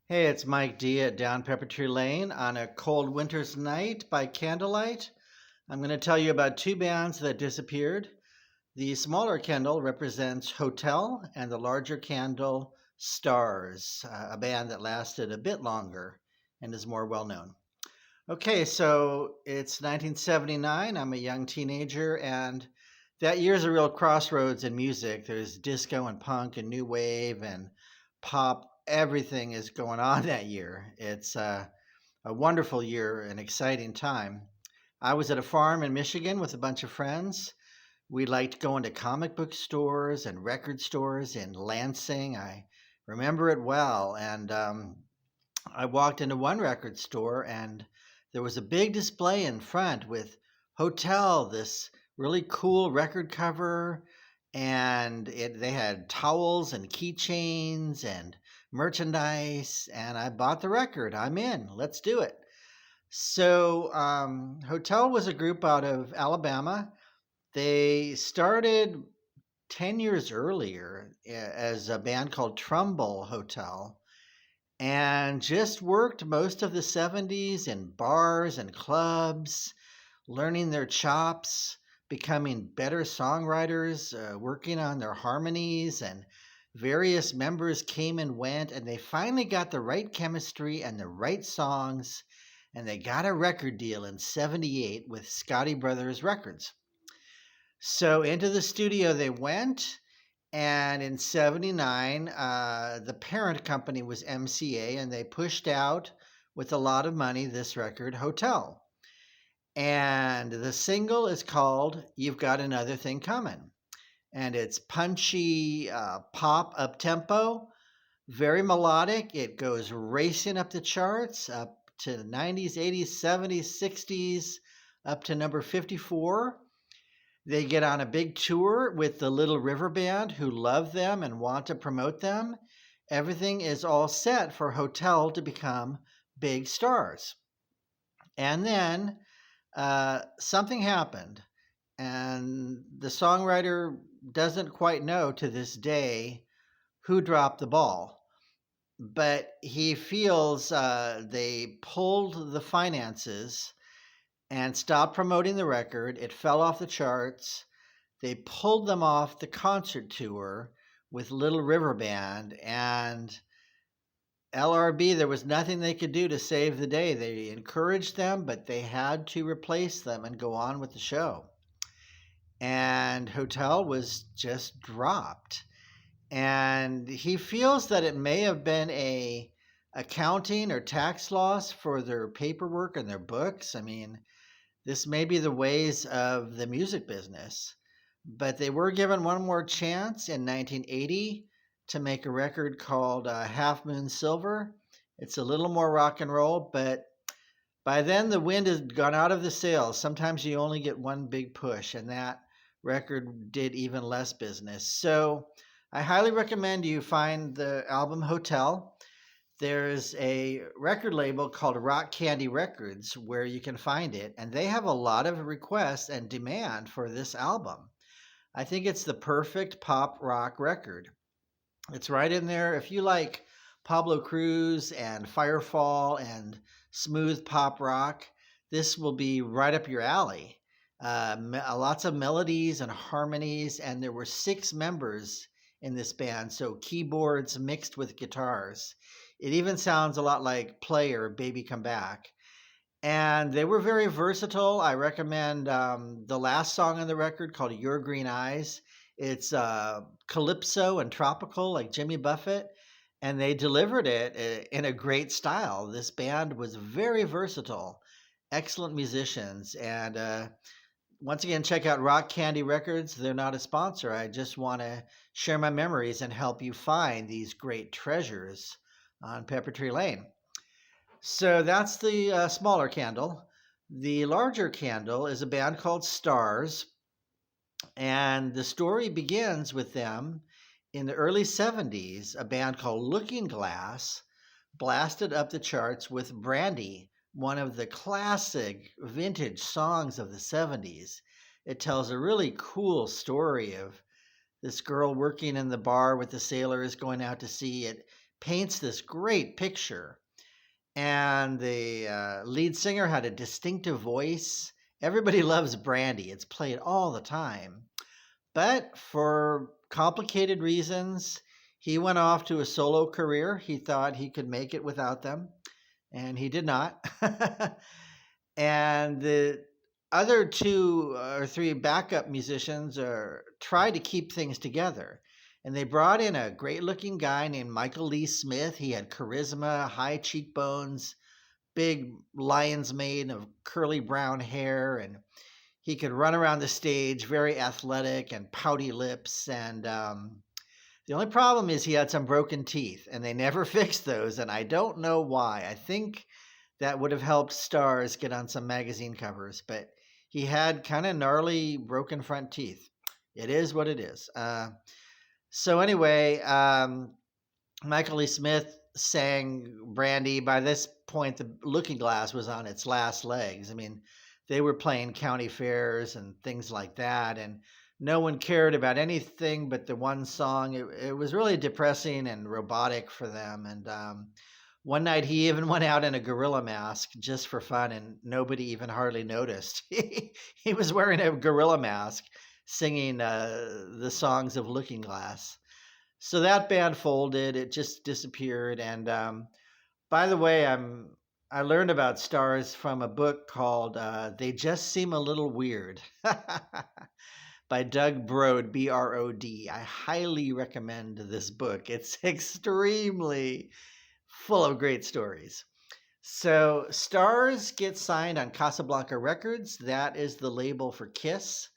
Hey, it's Mike D at Down Pepper Tree Lane on a cold winter's night by candlelight. I'm going to tell you about two bands that disappeared. The smaller candle represents Hotel, and the larger candle, Starz, a band that lasted a bit longer and is more well known. Okay, so it's 1979. I'm a young teenager, and that year's a real crossroads in music. There's disco and punk and new wave and pop. Everything is going on that year. It's a wonderful year, an exciting time. I was at a farm in Michigan with a bunch of friends. We liked going to comic book stores and record stores in Lansing. I remember it well. And I walked into one record store and there was a big display in front with Hotel, this really cool record cover, and they had towels and keychains and merchandise. And I bought the record. I'm in. Let's do it. So, Hotel was a group out of Alabama. They started 10 years earlier as a band called Trumbull Hotel and just worked most of the 70s in bars and clubs, learning their chops, becoming better songwriters, working on their harmonies, and various members came and went, and they finally got the right chemistry and the right songs, and they got a record deal in 78 with Scotty Brothers Records. So into the studio they went, and in 79, the parent company was MCA, and they pushed out with a lot of money this record, Hotel. And the single is called You've Got Another Thing Coming. And it's punchy pop up tempo, very melodic. It goes racing up the charts, up to the 90s, 80s, 70s, 60s, up to number 54. They get on a big tour with the Little River Band who love them and want to promote them. Everything is all set for Hotel to become big stars. And then something happened, and the songwriter doesn't quite know to this day who dropped the ball. But he feels they pulled the finances and stopped promoting the record. It fell off the charts. They pulled them off the concert tour with Little River Band, and LRB, there was nothing they could do to save the day. They encouraged them, but they had to replace them and go on with the show. And Hotel was just dropped. And he feels that it may have been a accounting or tax loss for their paperwork and their books. I mean, this may be the ways of the music business. But they were given one more chance in 1980 to make a record called Half Moon Silver. It's a little more rock and roll, but by then the wind has gone out of the sails. Sometimes you only get one big push, and that record did even less business. So I highly recommend you find the album Hotel. There's a record label called Rock Candy Records where you can find it, and they have a lot of requests and demand for this album. I think it's the perfect pop rock record. It's right in there. If you like Pablo Cruz and Firefall and smooth pop rock, this will be right up your alley. Lots of melodies and harmonies, and there were six members in this band, so keyboards mixed with guitars. It even sounds a lot like Play or Baby Come Back. And they were very versatile. I recommend the last song on the record called Your Green Eyes. It's calypso and tropical, like Jimmy Buffett, and they delivered it in a great style. This band was very versatile, excellent musicians. And once again, check out Rock Candy Records. They're not a sponsor. I just want to share my memories and help you find these great treasures on Pepper Tree Lane. So that's the smaller candle. The larger candle is a band called Starz, and the story begins with them in the early 70s. A band called Looking Glass blasted up the charts with Brandy, one of the classic vintage songs of the 70s. It tells a really cool story of this girl working in the bar with the sailors going out to sea. It paints this great picture. And the lead singer had a distinctive voice. Everybody loves Brandy, it's played all the time. But for complicated reasons, he went off to a solo career. He thought he could make it without them, and he did not. And the other two or three backup musicians tried to keep things together. And they brought in a great looking guy named Michael Lee Smith. He had charisma, high cheekbones, big lion's mane of curly brown hair, and he could run around the stage, very athletic and pouty lips. And the only problem is he had some broken teeth, and they never fixed those. And I don't know why. I think that would have helped Starz get on some magazine covers, but he had kind of gnarly broken front teeth. It is what it is. So anyway, Michael Lee Smith sang Brandy. By this point, the Looking Glass was on its last legs. I mean, they were playing county fairs and things like that, and no one cared about anything but the one song. It was really depressing and robotic for them. And one night he even went out in a gorilla mask just for fun, and nobody even hardly noticed. He was wearing a gorilla mask singing the songs of Looking Glass. So that band folded, it just disappeared. And by the way, I learned about Starz from a book called They Just Seem a Little Weird by Doug Brode, Brod. I highly recommend this book. It's extremely full of great stories. So Starz gets signed on Casablanca Records. That is the label for Kiss.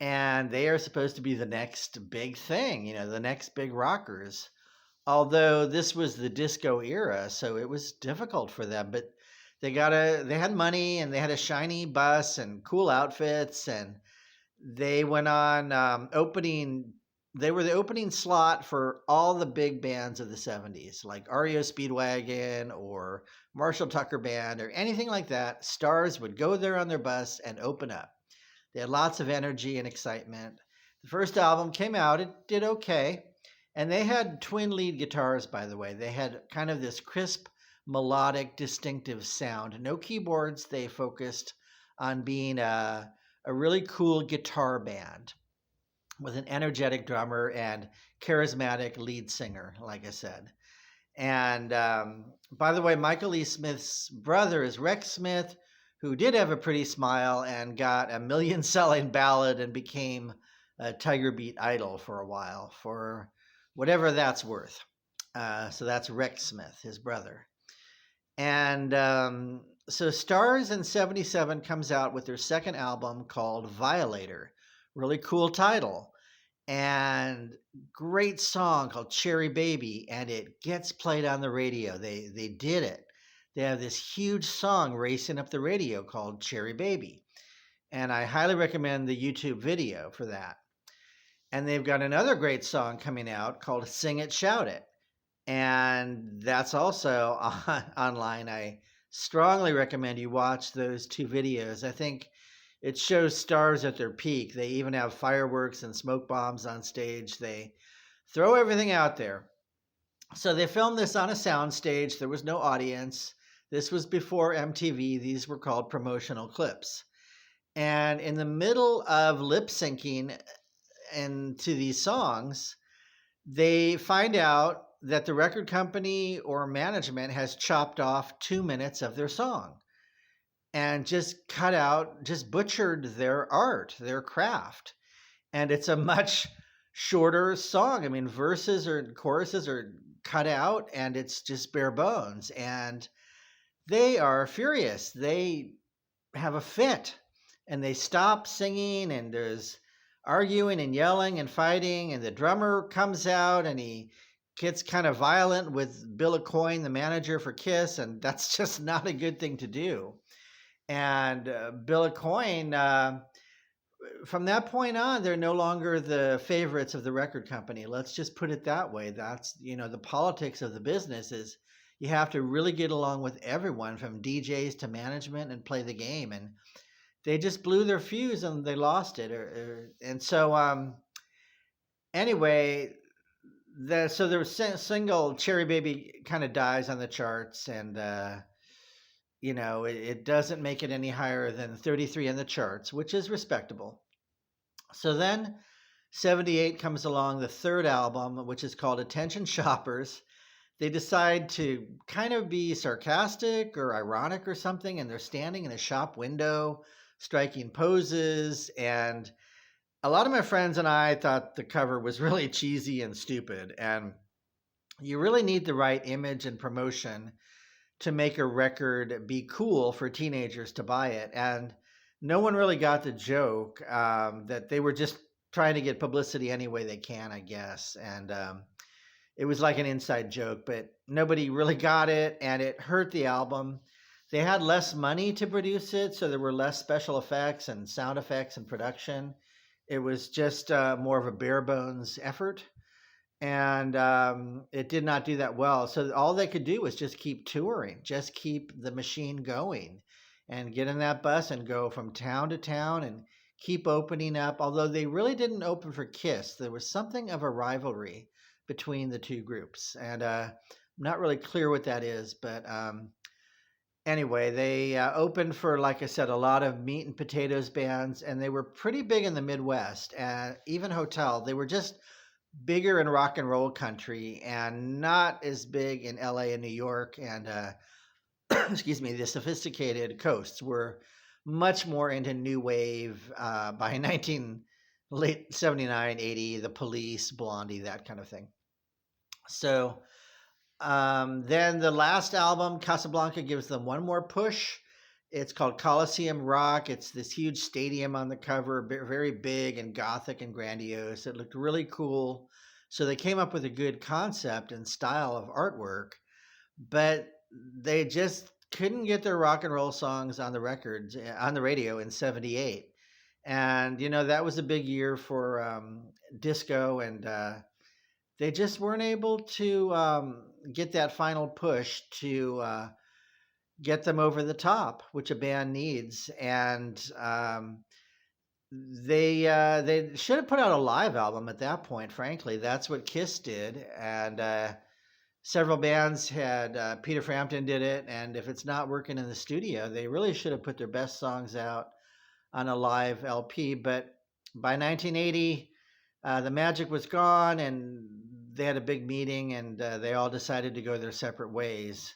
And they are supposed to be the next big thing, the next big rockers. Although this was the disco era, so it was difficult for them. But they had money, and they had a shiny bus and cool outfits, and they went on opening. They were the opening slot for all the big bands of the 70s, like REO Speedwagon or Marshall Tucker Band or anything like that. Starz would go there on their bus and open up. They had lots of energy and excitement. The first album came out, it did okay. And they had twin lead guitars, by the way. They had kind of this crisp, melodic, distinctive sound. No keyboards. They focused on being a really cool guitar band with an energetic drummer and charismatic lead singer, like I said. And by the way, Michael Lee Smith's brother is Rex Smith, who did have a pretty smile and got a million-selling ballad and became a Tiger Beat idol for a while, for whatever that's worth. So that's Rex Smith, his brother. And so Starz in 77 comes out with their second album called Violator. Really cool title. And great song called Cherry Baby, and it gets played on the radio. They did it. They have this huge song racing up the radio called Cherry Baby. And I highly recommend the YouTube video for that. And they've got another great song coming out called Sing It, Shout It. And that's also online. I strongly recommend you watch those two videos. I think it shows Starz at their peak. They even have fireworks and smoke bombs on stage. They throw everything out there. So they filmed this on a sound stage. There was no audience. This was before MTV. These were called promotional clips. And in the middle of lip syncing into these songs, they find out that the record company or management has chopped off 2 minutes of their song and just butchered their art, their craft. And it's a much shorter song. I mean, verses or choruses are cut out, and it's just bare bones. And they are furious. They have a fit, and they stop singing, and there's arguing and yelling and fighting, and the drummer comes out, and he gets kind of violent with Bill Aucoin, the manager for Kiss, and that's just not a good thing to do. And Bill Aucoin, from that point on, they're no longer the favorites of the record company. Let's just put it that way. That's, the politics of the business is you have to really get along with everyone from DJs to management and play the game. And they just blew their fuse and they lost it. And so anyway, So the single Cherry Baby kind of dies on the charts, and it doesn't make it any higher than 33 in the charts, which is respectable. So then 78 comes along, the third album, which is called Attention Shoppers. They decide to kind of be sarcastic or ironic or something, and they're standing in a shop window, striking poses. And a lot of my friends and I thought the cover was really cheesy and stupid. And you really need the right image and promotion to make a record be cool for teenagers to buy it. And no one really got the joke that they were just trying to get publicity any way they can, I guess. And it was like an inside joke, but nobody really got it, and it hurt the album. They had less money to produce it, so there were less special effects and sound effects and production. It was just more of a bare bones effort, and it did not do that well. So all they could do was just keep touring, just keep the machine going, and get in that bus and go from town to town and keep opening up. Although they really didn't open for Kiss, there was something of a rivalry between the two groups, and I'm not really clear what that is, but anyway, they opened for, like I said, a lot of meat and potatoes bands, and they were pretty big in the Midwest, and even Hotel. They were just bigger in rock and roll country and not as big in LA and New York, and excuse me, the sophisticated coasts were much more into new wave by 19 late 79, 80, the Police, Blondie, that kind of thing. So then the last album, Casablanca, gives them one more push. It's called Coliseum Rock. It's this huge stadium on the cover, very big and gothic and grandiose. It looked really cool. So they came up with a good concept and style of artwork, but they just couldn't get their rock and roll songs on the records, on the radio in 78. And, that was a big year for disco, and they just weren't able to get that final push to get them over the top, which a band needs. And they should have put out a live album at that point. Frankly, that's what Kiss did, and several bands had. Peter Frampton did it, and if it's not working in the studio, they really should have put their best songs out on a live LP. But by 1980, the magic was gone, and they had a big meeting, and they all decided to go their separate ways.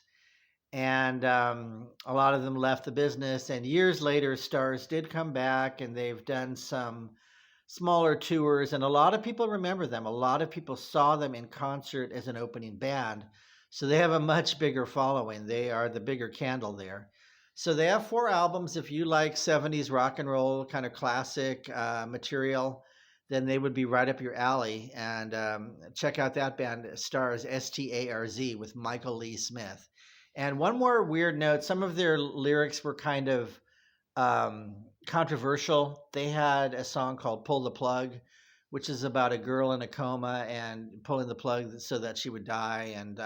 And a lot of them left the business. And years later, Starz did come back, and they've done some smaller tours. And a lot of people remember them. A lot of people saw them in concert as an opening band. So they have a much bigger following. They are the bigger candle there. So they have 4 albums. If you like 70s rock and roll, kind of classic material, then they would be right up your alley. And check out that band, Starz, Starz, with Michael Lee Smith. And one more weird note, some of their lyrics were kind of controversial. They had a song called Pull the Plug, which is about a girl in a coma and pulling the plug so that she would die. And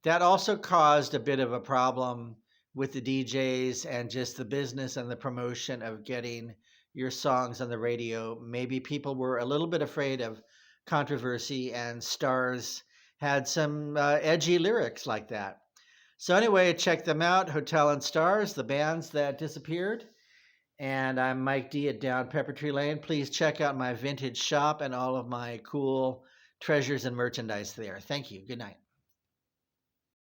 that also caused a bit of a problem with the DJs and just the business and the promotion of getting your songs on the radio. Maybe people were a little bit afraid of controversy, and Starz had some edgy lyrics like that. So anyway, check them out, Hotel and Starz, the bands that disappeared. And I'm Mike D at Down Pepper Tree Lane. Please check out my vintage shop and all of my cool treasures and merchandise there. Thank you. Good night.